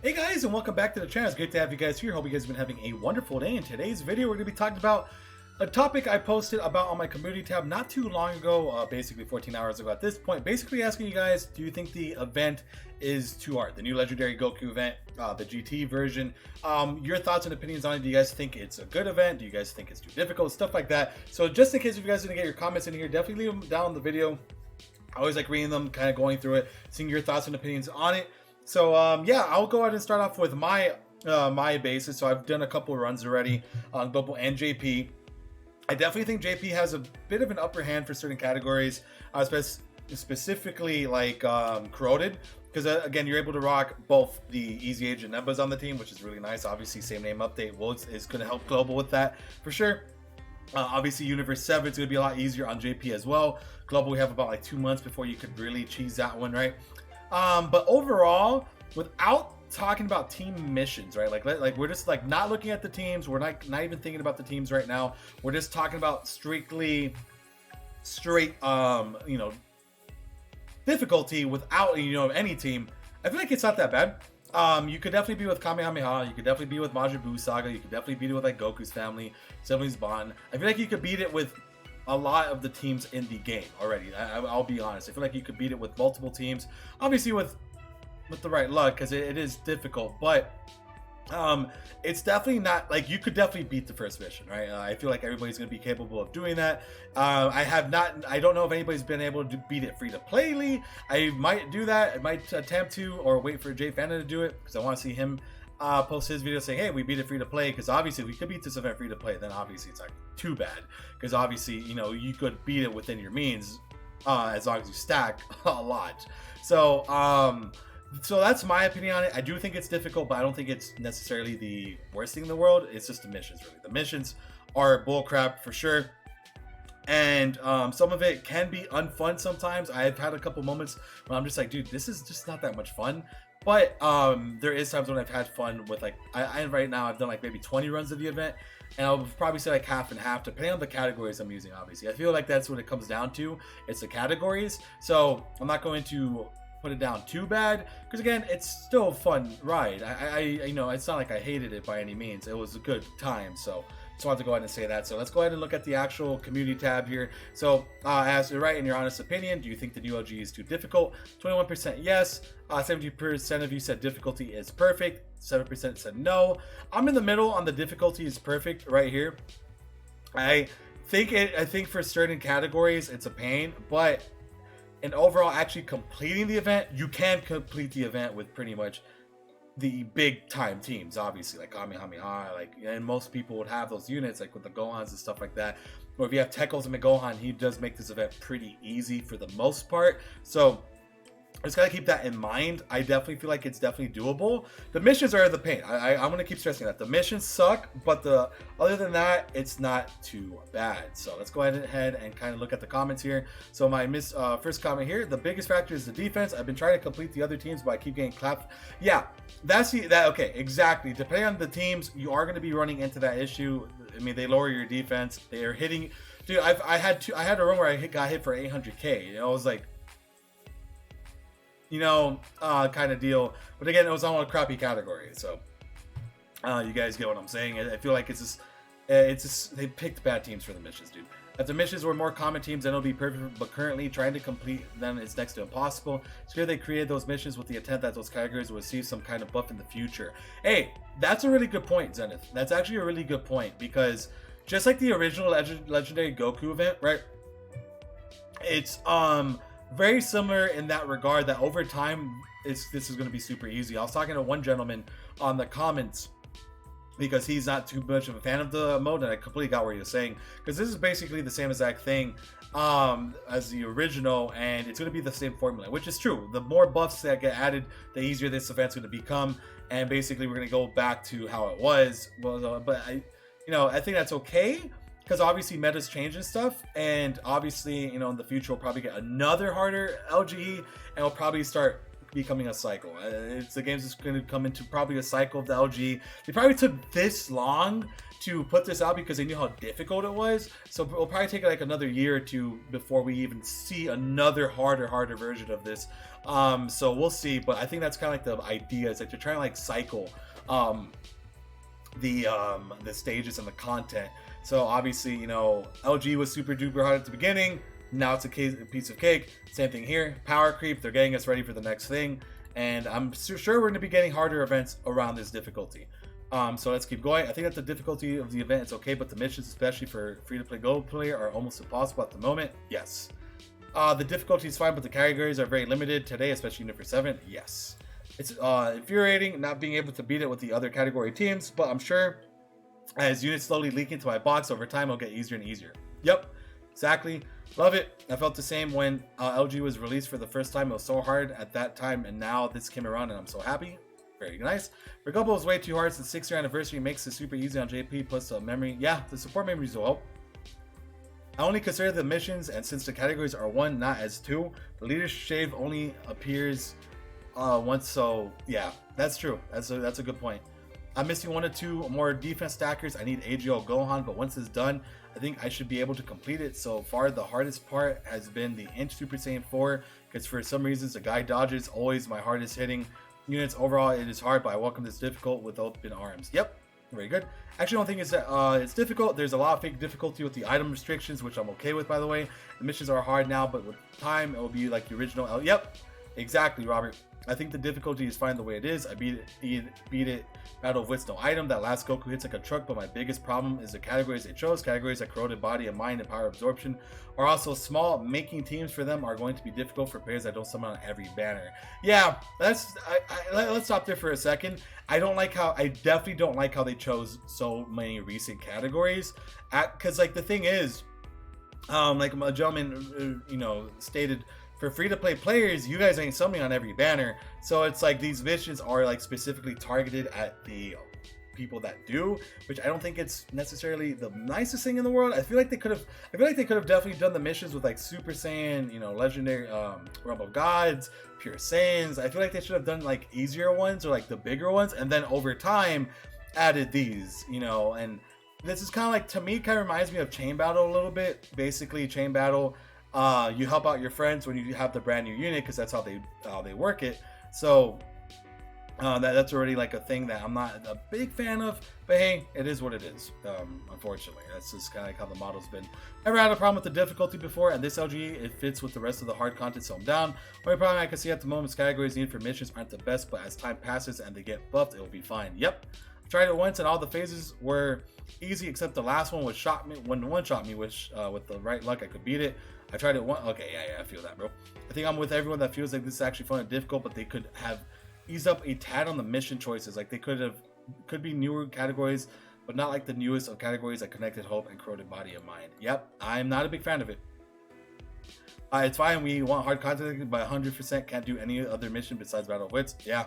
Hey guys, and welcome back to the channel. It's great to have you guys here. Hope you guys have been having a wonderful day. In today's video, we're going to be talking about a topic I posted about on my community tab not too long ago, basically 14 hours ago at this point, basically asking you guys, do you think the event is too hard? The new Legendary Goku event, the GT version. Your thoughts and opinions on it. Do you guys think it's a good event? Do you guys think it's too difficult? Stuff like that. So just in case if you guys didn't get your comments in here, definitely leave them down in the video. I always like reading them, kind of going through it, seeing your thoughts and opinions on it. So yeah, I'll go ahead and start off with my my basis. So I've done a couple runs already on Global and JP. I definitely think JP has a bit of an upper hand for certain categories, specifically like corroded, because again, you're able to rock both the Easy Age and Nebas on the team, which is really nice. Obviously, same name update is going to help Global with that for sure. Obviously, Universe 7 is going to be a lot easier on JP as well. Global, we have about like 2 months before you could really cheese that one, right? But overall, without talking about team missions, right? Like we're just like not looking at the teams. We're not even thinking about the teams right now. We're just talking about straight, difficulty without, any team. I feel like it's not that bad. You could definitely be with Kamehameha. You could definitely be with Majin Buu Saga. You could definitely beat it with like Goku's family, Siblings Bond. I feel like you could beat it with a lot of the teams in the game already. I'll be honest. I feel like you could beat it with multiple teams, obviously with the right luck, because it is difficult. But it's definitely not like you could definitely beat the first mission, right? I feel like everybody's going to be capable of doing that. I don't know if anybody's been able to beat it free to play. I might do that. I might attempt to, or wait for Jay Fanta to do it, because I want to see him post his video saying, hey, we beat it free to play. Because obviously if we could beat this event free to play, then obviously it's like too bad, because obviously you could beat it within your means, as long as you stack a lot. So that's my opinion on it. I do think it's difficult, but I don't think it's necessarily the worst thing in the world. It's just the missions, really. The missions are bullcrap for sure. And some of it can be unfun sometimes. I've had a couple moments when I'm just like, dude, this is just not that much fun. But there is times when I've had fun with, like, I right now I've done like maybe 20 runs of the event, and I'll probably say like half and half, depending on the categories I'm using. Obviously, I feel like that's what it comes down to. It's the categories. So I'm not going to put it down too bad, because again, it's still a fun ride. I it's not like I hated it by any means. It was a good time. So just wanted to go ahead and say that. So let's go ahead and look at the actual community tab here. So as you're right, in your honest opinion, do you think the new LG is too difficult? 21% yes, 70% of you said difficulty is perfect, 7% said no. I'm in the middle on the difficulty is perfect right here. I think for certain categories it's a pain, but and overall actually completing the event, you can complete the event with pretty much the big time teams, obviously, like Kamehameha, and most people would have those units, like with the Gohans and stuff like that. Or if you have Tech Ultimate Gohan, he does make this event pretty easy for the most part. So just gotta keep that in mind. I definitely feel like it's definitely doable. The missions are the pain. I'm gonna keep stressing that. The missions suck, but other than that, it's not too bad. So let's go ahead and kind of look at the comments here. So my first comment here, the biggest factor is the defense. I've been trying to complete the other teams, but I keep getting clapped. Yeah, okay, exactly. Depending on the teams, you are gonna be running into that issue. I mean, they lower your defense. They are hitting. Dude, I had a run where I got hit for 800k. I was like, kind of deal. But again, it was on a crappy category, so you guys get what I'm saying. I feel like it's just they picked bad teams for the missions, dude. If the missions were more common teams, then it'll be perfect, but currently trying to complete them is next to impossible. It's clear they created those missions with the intent that those categories will receive some kind of buff in the future. Hey, that's a really good point, Zenith. That's actually a really good point, because just like the original Legendary Goku event, right? It's very similar in that regard, that over time this is going to be super easy. I was talking to one gentleman on the comments, because he's not too much of a fan of the mode, and I completely got what he was saying, because this is basically the same exact thing as the original, and it's going to be the same formula, which is true. The more buffs that get added, the easier this event's going to become, and basically we're going to go back to how it was. Well, but I think that's okay, because obviously metas change and stuff, and obviously in the future we'll probably get another harder LGE, and we'll probably start becoming a cycle. The game's just going to come into probably a cycle of the LG. They probably took this long to put this out because they knew how difficult it was. So it'll probably take like another year or two before we even see another harder version of this. So we'll see. But I think that's kind of like the idea. Is like they're trying to like cycle the stages and the content. So obviously, you know, LG was super duper hard at the beginning. Now it's a piece of cake. Same thing here. Power creep. They're getting us ready for the next thing. And I'm sure we're going to be getting harder events around this difficulty. So let's keep going. I think that the difficulty of the event is okay, but the missions, especially for free-to-play gold player, are almost impossible at the moment. Yes. The difficulty is fine, but the categories are very limited today, especially Universe 7. Yes. It's infuriating not being able to beat it with the other category teams, but I'm sure as units slowly leak into my box over time, it'll get easier and easier. Yep, exactly. Love it. I felt the same when LG was released for the first time. It was so hard at that time, and now this came around, and I'm so happy. Very nice. Regumbo was way too hard since the 6-year anniversary makes it super easy on JP plus the memory. Yeah, the support memories will help. I only consider the missions, and since the categories are 1, not as 2, the leader's shave only appears once. So yeah, that's true. That's a good point. I'm missing 1 or 2 more defense stackers. I need AGL Gohan, but once it's done, I think I should be able to complete it. So far, the hardest part has been the Inch Super Saiyan 4, because for some reasons the guy dodges always my hardest hitting units. Overall, it is hard, but I welcome this difficult with open arms. Yep, very good. Actually, I don't think it's that it's difficult. There's a lot of fake difficulty with the item restrictions, which I'm okay with, by the way. The missions are hard now, but with time, it will be like the original. Yep, exactly, Robert. I think the difficulty is fine the way it is. I beat it Battle of Wits, no item. That last Goku hits like a truck, but my biggest problem is the categories they chose. Categories like Corroded Body and Mind and Power Absorption are also small. Making teams for them are going to be difficult for players that don't summon on every banner. Yeah, let's stop there for a second. I definitely don't like how they chose so many recent categories. Because like the thing is, like a gentleman, stated, for free-to-play players, you guys ain't summoning on every banner. So it's like these missions are like specifically targeted at the people that do, which I don't think it's necessarily the nicest thing in the world. I feel like they could have definitely done the missions with like Super Saiyan, Legendary Realm of Gods, Pure Saiyans. I feel like they should have done like easier ones or like the bigger ones, and then over time added these, and this is kind of like, to me, kind of reminds me of Chain Battle a little bit. Basically, Chain Battle, you help out your friends when you have the brand new unit, because that's how they work it. So that's already like a thing that I'm not a big fan of, but hey, it is what it is. Unfortunately, that's just kind of like how the model's been. Never had a problem with the difficulty before, and this LG, it fits with the rest of the hard content, so I'm down. Only problem I can see at the moment is categories needed for missions aren't the best, but as time passes and they get buffed, it will be fine. Yep. I tried it once and all the phases were easy except the last one was one-shot me, which with the right luck I could beat it. I tried it once. Okay, yeah, I feel that, bro. I think I'm with everyone that feels like this is actually fun and difficult, but they could have eased up a tad on the mission choices. Like they could be newer categories, but not like the newest of categories like Connected Hope and Corroded Body and Mind. Yep, I'm not a big fan of it. It's fine. We want hard content, but 100% can't do any other mission besides Battle of Wits. Yeah.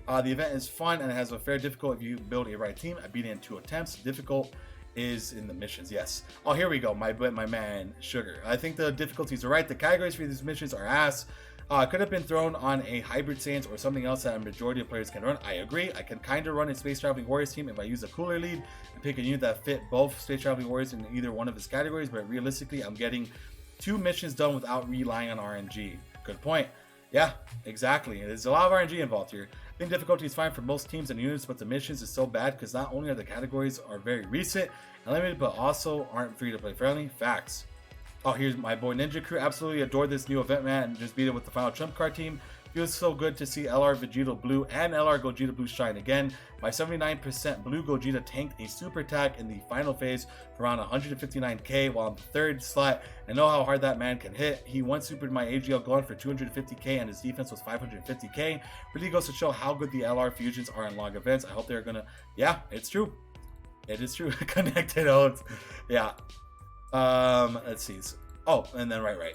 The event is fun and it has a fair difficult if you build a right team. I beat it in 2 attempts. Difficult is in the missions. Yes. Oh, here we go. My man Sugar. I think the difficulties are right. The categories for these missions are ass. Could have been thrown on a hybrid Saiyans or something else that a majority of players can run. I agree. I can kind of run a Space Traveling Warriors team if I use a cooler lead and pick a unit that fit both Space Traveling Warriors in either one of its categories, but realistically, I'm getting 2 missions done without relying on RNG. Good point. Yeah, exactly. There's a lot of RNG involved here. I think difficulty is fine for most teams and units, but the missions is so bad because not only are the categories are very recent and limited, but also aren't free to play friendly. Facts. Oh, here's my boy Ninja Crew. Absolutely adore this new event, man, and just beat it with the final trump card team. Feels so good to see LR Vegeta Blue and LR Gogeta Blue shine again. My 79% Blue Gogeta tanked a super attack in the final phase for around 159k while on the 3rd slot. I know how hard that man can hit. He one supered my AGL Gohan for 250k and his defense was 550k. Really goes to show how good the LR fusions are in long events. I hope they're gonna, yeah, it's true. It is true. Connected odes. Yeah. Let's see. Oh, and then right.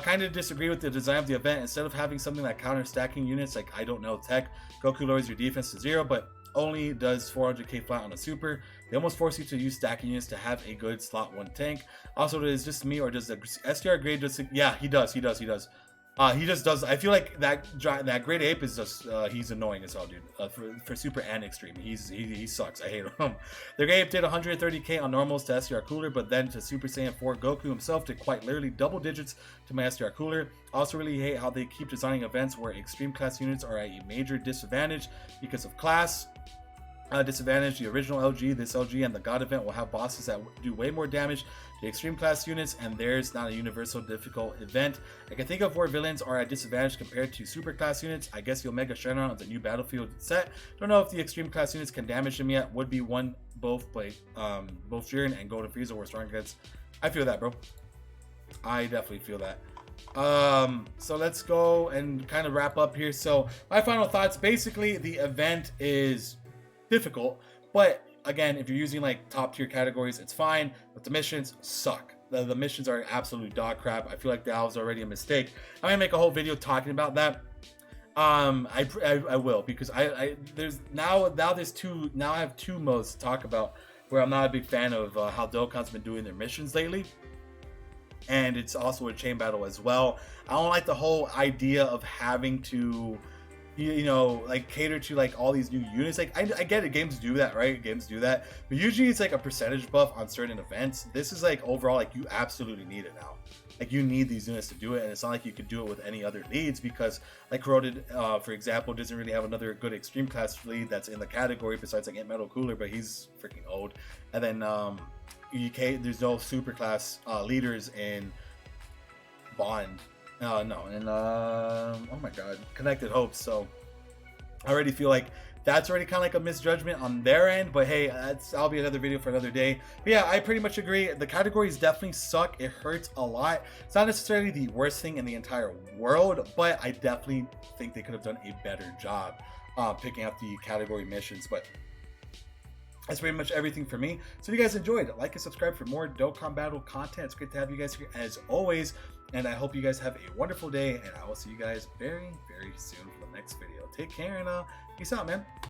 Kind of disagree with the design of the event. Instead of having something like counter stacking units, like I don't know tech, Goku lowers your defense to 0, but only does 400k flat on a super. They almost force you to use stacking units to have a good slot 1 tank. Also, is this me or does the STR grade just? Yeah, he does. He just does. I feel like that great ape is just he's annoying as hell, dude. For super and extreme, he sucks. I hate him. The great ape did 130k on normals to SDR cooler, but then to Super Saiyan 4 Goku himself did quite literally double digits to my SDR cooler. Also really hate how they keep designing events where extreme class units are at a major disadvantage because of class. Disadvantage, the original LG, this LG, and the God event will have bosses that do way more damage to extreme class units, and there's not a universal difficult event. I can think of where villains are at disadvantage compared to super class units. I guess the Omega Shenron on the new Battlefield set. Don't know if the extreme class units can damage them yet. Would be one both Jiren and Golden Frieza were strong against. I feel that, bro. I definitely feel that. So let's go and kind of wrap up here. So my final thoughts, basically the event is difficult, but again, if you're using like top tier categories, it's fine, but the missions suck. The missions are absolute dog crap. I feel like that was already a mistake. I'm gonna make a whole video talking about that. I will, because there's now I have two modes to talk about where I'm not a big fan of how Dokkan's been doing their missions lately, and it's also a chain battle as well. I don't like the whole idea of having to like cater to like all these new units. Like I get it, games do that, right? Games do that, but usually it's like a percentage buff on certain events. This is like overall, like you absolutely need it now. Like you need these units to do it, and it's not like you could do it with any other leads, because like Corroded, for example, doesn't really have another good extreme class lead that's in the category besides like Metal Cooler, but he's freaking old. And then there's no super class leaders in Bond. No, and oh my god, Connected Hopes. So I already feel like that's already kind of like a misjudgment on their end, but hey, that'll be another video for another day. But yeah, I pretty much agree. The categories definitely suck. It hurts a lot. It's not necessarily the worst thing in the entire world, but I definitely think they could have done a better job picking out the category missions. But that's pretty much everything for me. So if you guys enjoyed, like and subscribe for more Dokkan Battle content. It's great to have you guys here as always. And I hope you guys have a wonderful day. And I will see you guys very, very soon for the next video. Take care and peace out, man.